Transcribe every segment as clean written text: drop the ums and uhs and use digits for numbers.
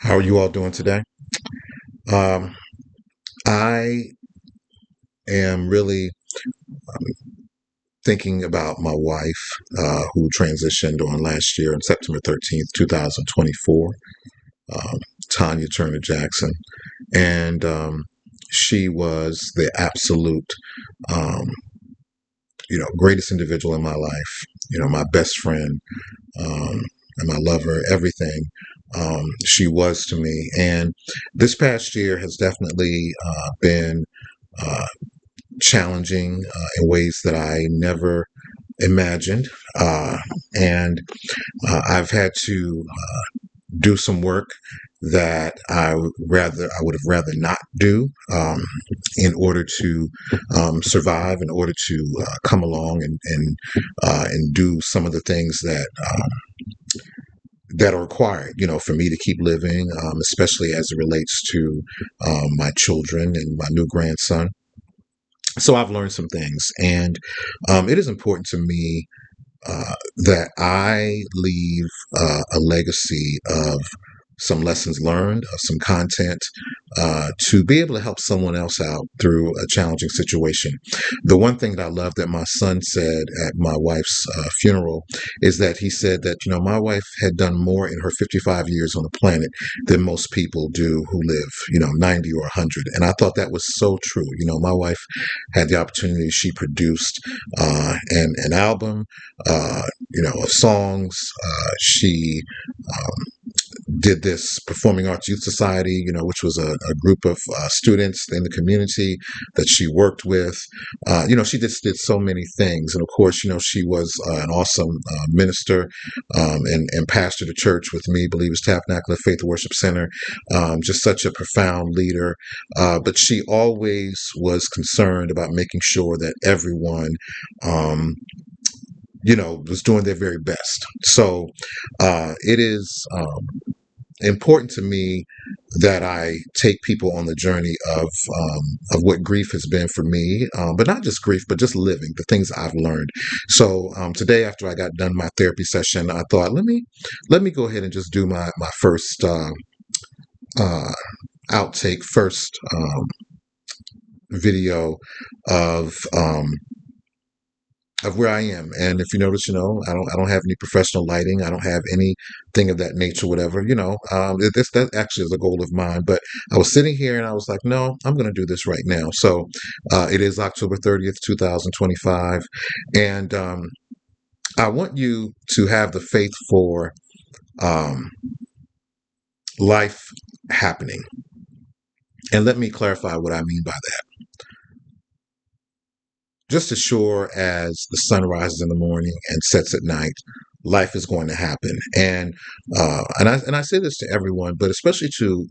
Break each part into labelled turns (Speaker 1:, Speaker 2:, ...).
Speaker 1: How are you all doing today? Um, I am really thinking about my wife, who transitioned on last year on September 13th, 2024, um, Tanya Turner Jackson. And she was the absolute, um, greatest individual in my life, my best friend, um, and my lover, everything. She was to me. And this past year has definitely been uh, challenging in ways that I never imagined. And I've had to do some work that I would have rather not do in order to survive, in order to come along and do some of the things that are required, for me to keep living, especially as it relates to my children and my new grandson. So I've learned some things, and it is important to me that I leave a legacy of some lessons learned, of some content, to be able to help someone else out through a challenging situation. The one thing that I love that my son said at my wife's funeral is that he said that, my wife had done more in her 55 years on the planet than most people do who live, 90 or 100. And I thought that was so true. My wife had the opportunity, she produced an album, of songs. She did this Performing Arts Youth Society, which was a group of students in the community that she worked with. She just did so many things. And of course, she was an awesome minister and pastor to church with me, Believers Tabernacle Faith Worship Center. Just such a profound leader. But she always was concerned about making sure that everyone, was doing their very best. So it is important to me that I take people on the journey of what grief has been for me, but not just grief, but just living the things I've learned. So today, after I got done my therapy session, I thought let me go ahead and just do my first uh, outtake, first video of. Of where I am. And if you notice, I don't have any professional lighting. I don't have anything of that nature, whatever, that actually is a goal of mine. But I was sitting here and I was like, no, I'm going to do this right now. So it is October 30th, 2025. And I want you to have the faith for um, life happening. And let me clarify what I mean by that. Just as sure as the sun rises in the morning and sets at night, life is going to happen. And I say this to everyone, but especially to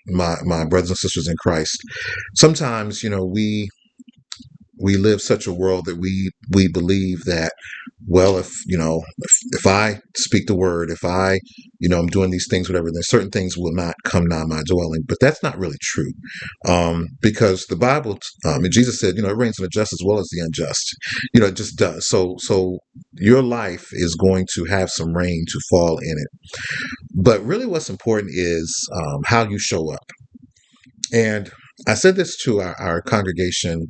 Speaker 1: my brothers and sisters in Christ. Sometimes, we live such a world that we believe that, well, if I speak the word, if I I'm doing these things, whatever, then certain things will not come nigh my dwelling. But that's not really true, because the Bible, and Jesus said, it rains on the just as well as the unjust. It just does. So your life is going to have some rain to fall in it. But really, what's important is how you show up. And I said this to our congregation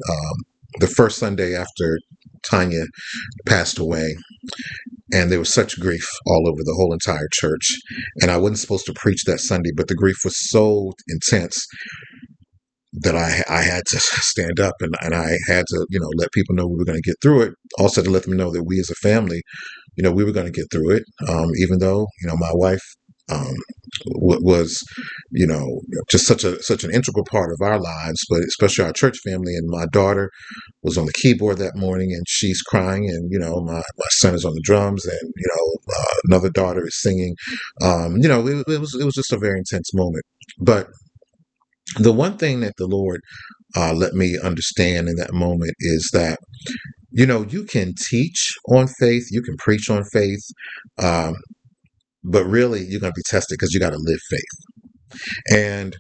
Speaker 1: the first Sunday after Tanya passed away, and there was such grief all over the whole entire church. And I wasn't supposed to preach that Sunday, but the grief was so intense that I had to stand up and I had to, let people know we were going to get through it. Also to let them know that we as a family, we were going to get through it, even though, my wife um, was, just such an integral part of our lives, but especially our church family. And my daughter was on the keyboard that morning, and she's crying, and my son is on the drums, and another daughter is singing. It was just a very intense moment. But the one thing that the Lord let me understand in that moment is that you can teach on faith, you can preach on faith, um, but really you're going to be tested because you got to live faith. And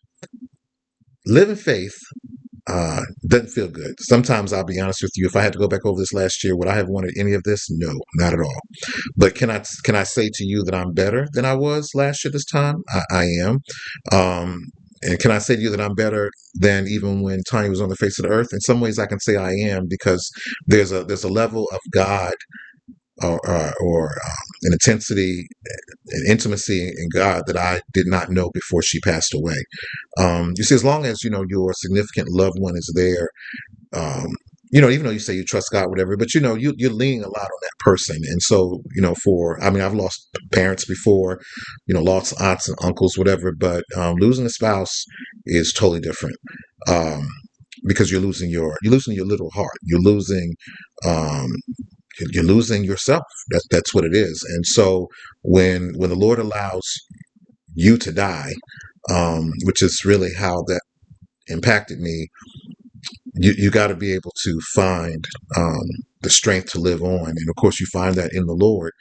Speaker 1: living faith doesn't feel good. Sometimes I'll be honest with you. If I had to go back over this last year, would I have wanted any of this? No, not at all. But can I say to you that I'm better than I was last year this time? I am. Um, and can I say to you that I'm better than even when Tanya was on the face of the earth? In some ways, I can say I am, because there's a level of God, or an intensity, an intimacy in God that I did not know before she passed away. You see, as long as your significant loved one is there, um, even though you say you trust God, whatever, but you're leaning a lot on that person. And so, I mean, I've lost parents before, lost aunts and uncles, whatever, but losing a spouse is totally different. Um, because you're losing your little heart. Um, you're losing yourself. That's what it is. And so when the Lord allows you to die, which is really how that impacted me, you got to be able to find the strength to live on. And of course, you find that in the Lord.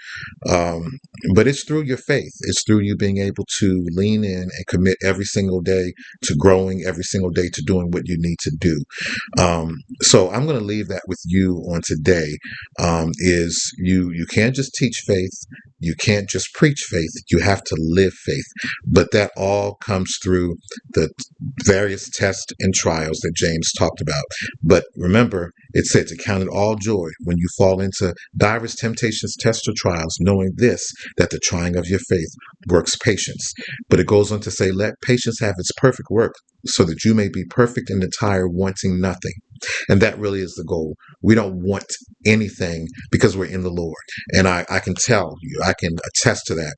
Speaker 1: Um, but it's through your faith. It's through you being able to lean in and commit every single day to growing, every single day to doing what you need to do. So I'm going to leave that with you on today. Is you can't just teach faith. You can't just preach faith. You have to live faith. But that all comes through the various tests and trials that James talked about. But remember, it said to count it all joy when you fall into divers temptations, tests, or trials, knowing this, that the trying of your faith works patience. But it goes on to say, let patience have its perfect work, so that you may be perfect and entire, wanting nothing. And that really is the goal. We don't want anything, because we're in the Lord. And I can tell you, I can attest to that.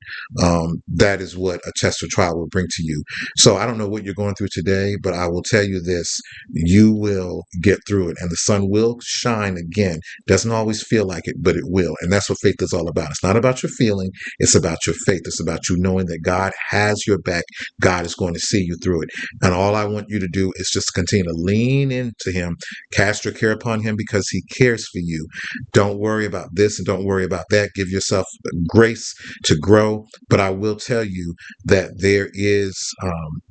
Speaker 1: That is what a test or trial will bring to you. So I don't know what you're going through today, but I will tell you this: you will get through it, and the sun will shine again. Doesn't always feel like it, but it will. And that's what faith is all about. It's not about your feeling. It's about your faith. It's about you knowing that God has your back. God is going to see you through it. And all I want you to do is just continue to lean into him, cast your care upon him, because he cares for you. Don't worry about this and don't worry about that. Give yourself grace to grow. But I will tell you that there is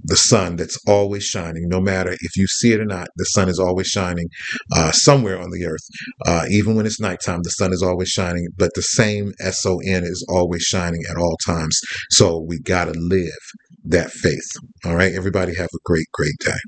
Speaker 1: the sun that's always shining. No matter if you see it or not, the sun is always shining somewhere on the earth. Even when it's nighttime, the sun is always shining, but the same SON is always shining at all times. So we got to live that faith. All right, everybody have a great, great day.